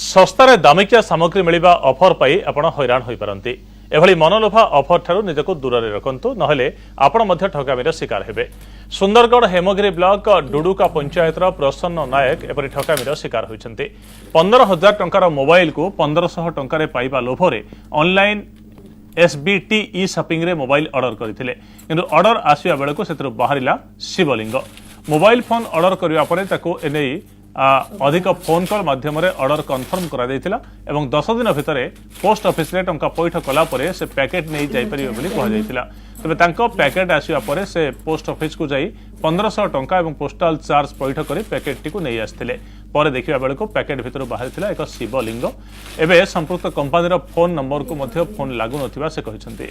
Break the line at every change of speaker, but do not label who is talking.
ଶସ୍ତାରେ ଦାମିକିଆ ସାମଗ୍ରୀ ମିଳିବା ଅଫର ପାଇ ଆପଣ ହଇରାଣ ହୋଇପାରନ୍ତି। ଏଭଳି ମନଲୋଭା ଅଫର ଠାରୁ ନିଜକୁ ଦୂରରେ ରଖନ୍ତୁ, ନହେଲେ ଆପଣ ମଧ୍ୟ ଠକାମିର ଶିକାର ହେବେ। ସୁନ୍ଦରଗଡ଼ ହେମଗିରି ବ୍ଲକ ଡୁଡୁକା ପଞ୍ଚାୟତର ପ୍ରସନ୍ନ ନାୟକ ଏପରି ଠକାମିର ଶିକାର ହୋଇଛନ୍ତି। 15,000 ଟଙ୍କାର ମୋବାଇଲକୁ 1,500 ଟଙ୍କାରେ ପାଇବା ଲୋଭରେ ଅନଲାଇନ SBT ଇ-ସପିଂରେ ମୋବାଇଲ ଅର୍ଡର କରିଥିଲେ, କିନ୍ତୁ ଅର୍ଡର ଆସିବା ବେଳକୁ ସେଥିରୁ ବାହାରିଲା ଶିବଲିଙ୍ଗ। ମୋବାଇଲ ଫୋନ୍ ଅର୍ଡର କରିବା ପରେ ତାକୁ ଏନେଇ अधिक फोन कॉल माध्यम ऑर्डर कन्फर्म करा 10 दिन भितर पोस्ट ऑफिस रे टंका पैठ कला परे से पैकेट नहीं जाई परिबे बोली कहा जायतिला। तबे तांको पैकेट आसिया परे से पोस्ट ऑफिस को जाई 1500 टंका एवं पोस्टाल चार्ज पैठ करी पैकेट टी को नहीं आस्थिले। पर देखिबा बेलको पैकेट भितर बाहरिथिला एक शिवलिंग। एबे संपुक्त कंपनी रो फोन नंबर को मध्य फोन लागु नथिबा से कहिसंती।